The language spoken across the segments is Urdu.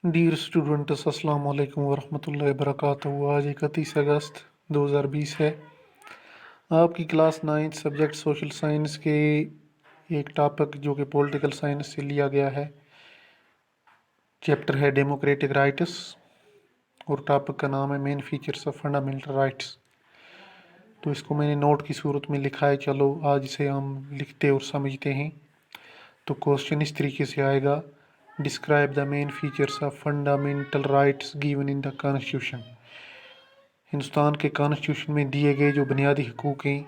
ڈیئر اسٹوڈنٹس، السلام علیکم ورحمۃ اللہ وبرکاتہ۔ آج 31 اگست 2020 ہے۔ آپ کی کلاس 9 سبجیکٹ سوشل سائنس کے ایک ٹاپک جو کہ پولیٹیکل سائنس سے لیا گیا ہے، چیپٹر ہے ڈیموکریٹک رائٹس، اور ٹاپک کا نام ہے main features of fundamental rights. تو اس کو میں نے نوٹ کی صورت میں لکھا ہے، چلو آج اسے ہم لکھتے اور سمجھتے ہیں۔ تو کوسچن اس طریقے سے آئے گا: describe the main features of fundamental rights given in the constitution. Hindustan کے کانسٹیٹیوشن میں دیے گئے جو بنیادی حقوق ہیں،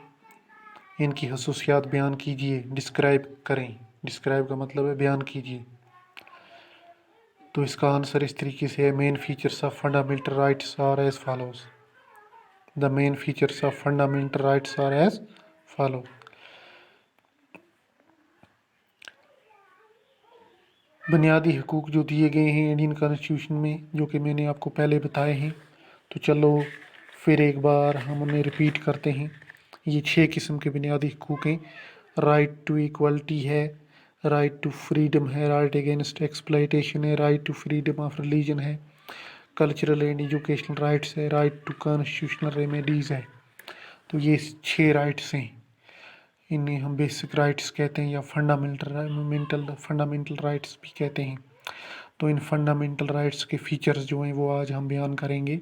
ان کی خصوصیات بیان کیجیے، ڈسکرائب کریں۔ ڈسکرائب کا مطلب ہے بیان کیجیے۔ تو اس کا آنسر اس طریقے سے ہے: main features of fundamental rights are as follows. The main features of fundamental rights are as follow. بنیادی حقوق جو دیے گئے ہیں انڈین کانسٹیٹیوشن میں، جو کہ میں نے آپ کو پہلے بتائے ہیں، تو چلو پھر ایک بار ہم انہیں ریپیٹ کرتے ہیں۔ یہ 6 قسم کے بنیادی حقوق ہیں۔ رائٹ ٹو ایکوالٹی ہے، رائٹ ٹو فریڈم ہے، رائٹ اگینسٹ ایکسپلائٹیشن ہے، right to freedom of religion ہے، کلچرل اینڈ ایجوکیشنل رائٹس ہے، رائٹ ٹو کانسٹیٹیوشنل ریمیڈیز ہے۔ تو یہ 6 رائٹس ہیں، انہیں ہم بیسک رائٹس کہتے ہیں یا فنڈامنٹل رائٹس بھی کہتے ہیں۔ تو ان فنڈامنٹل رائٹس کے فیچرز جو ہیں وہ آج ہم بیان کریں گے۔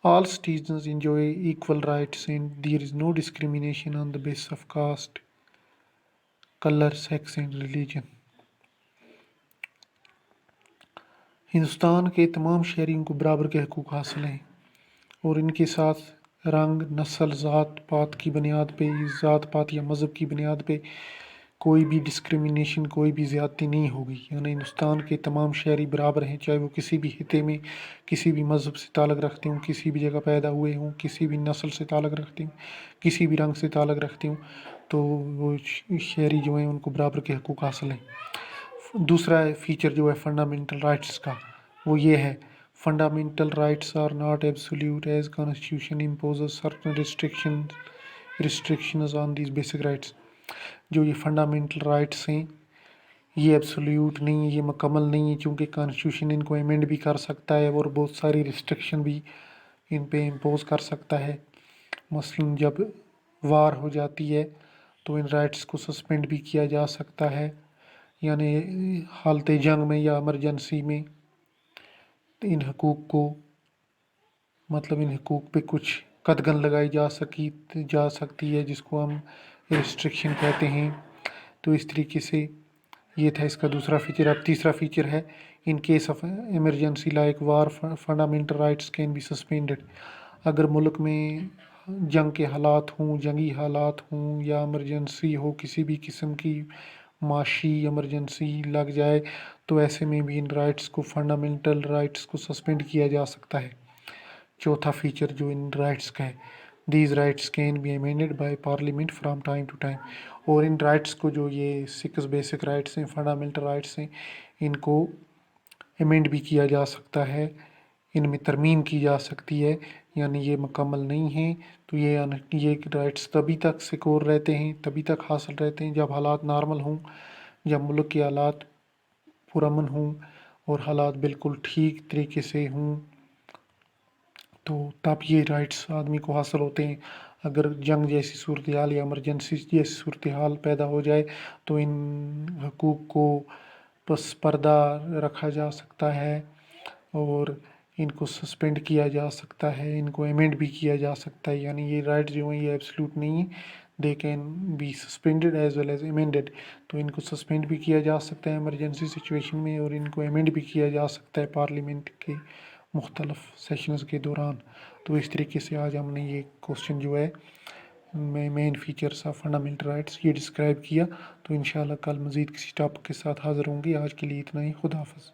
All citizens enjoy equal rights and there is no discrimination on the basis of caste, colour, sex and religion. Hindustan کے تمام شہریوں کو برابر کے حقوق حاصل ہیں، اور ان کے ساتھ رنگ، نسل، ذات پات کی بنیاد پہ، ذات پات یا مذہب کی بنیاد پہ کوئی بھی ڈسکریمنیشن، کوئی بھی زیادتی نہیں ہوگی۔ یعنی ہندوستان کے تمام شہری برابر ہیں، چاہے وہ کسی بھی خطے میں کسی بھی مذہب سے تعلق رکھتے ہوں، کسی بھی جگہ پیدا ہوئے ہوں، کسی بھی نسل سے تعلق رکھتے ہوں، کسی بھی رنگ سے تعلق رکھتے ہوں، تو وہ شہری جو ہیں ان کو برابر کے حقوق حاصل ہیں۔ دوسرا فیچر جو ہے فنڈامنٹل رائٹس کا، وہ یہ ہے: fundamental rights are not absolute as constitution imposes certain restrictions on these basic rights. جو یہ فنڈامنٹل رائٹس ہیں یہ ایبسولوٹ نہیں ہے، یہ مکمل نہیں ہے، چونکہ کانسٹیٹیوشن ان کو ایمینڈ بھی کر سکتا ہے اور بہت ساری ریسٹرکشن بھی ان پہ امپوز کر سکتا ہے۔ مثلاً جب وار ہو جاتی ہے تو ان رائٹس کو سسپینڈ بھی کیا جا سکتا ہے، یعنی حالت جنگ میں یا ایمرجنسی میں ان حقوق کو، مطلب ان حقوق پہ کچھ قدغن لگائی جا سکتی ہے، جس کو ہم ریسٹرکشن کہتے ہیں۔ تو اس طریقے سے یہ تھا اس کا دوسرا فیچر۔ اب تیسرا فیچر ہے: in case of emergency like war fundamental rights can be suspended. اگر ملک میں جنگ کے حالات ہوں، جنگی حالات ہوں، یا ایمرجنسی ہو، کسی بھی قسم کی معاشی ایمرجنسی لگ جائے، تو ایسے میں بھی ان رائٹس کو، فنڈامنٹل رائٹس کو سسپینڈ کیا جا سکتا ہے۔ چوتھا فیچر جو ان رائٹس کا ہے: these rights can be amended by parliament from time to time. اور ان رائٹس کو، جو یہ 6 بیسک رائٹس ہیں، فنڈامنٹل رائٹس ہیں، ان کو امینڈ بھی کیا جا سکتا ہے، ان میں ترمیم کی جا سکتی ہے، یعنی یہ مکمل نہیں ہیں۔ تو یہ رائٹس تبھی تک سیکور رہتے ہیں، تبھی تک حاصل رہتے ہیں جب حالات نارمل ہوں، جب ملک کے حالات پرامن ہوں اور حالات بالکل ٹھیک طریقے سے ہوں، تو تب یہ رائٹس آدمی کو حاصل ہوتے ہیں۔ اگر جنگ جیسی صورتحال یا ایمرجنسی جیسی صورتحال پیدا ہو جائے تو ان حقوق کو پس پردہ رکھا جا سکتا ہے اور ان کو سسپینڈ کیا جا سکتا ہے، ان کو ایمینڈ بھی کیا جا سکتا ہے۔ یعنی یہ رائٹس جو ہیں یہ ایبسولوٹ نہیں ہیں، they can be suspended as well as amended. تو ان کو سسپینڈ بھی کیا جا سکتا ہے ایمرجنسی سچویشن میں، اور ان کو ایمینڈ بھی کیا جا سکتا ہے پارلیمنٹ کے مختلف سیشنز کے دوران۔ تو اس طریقے سے آج ہم نے یہ کوسچن جو ہے main features of fundamental rights یہ ڈسکرائب کیا۔ تو انشاءاللہ کل مزید کسی ٹاپک کے ساتھ حاضر ہوں گے۔ آج کے لیے اتنا ہی۔ خدا حافظ۔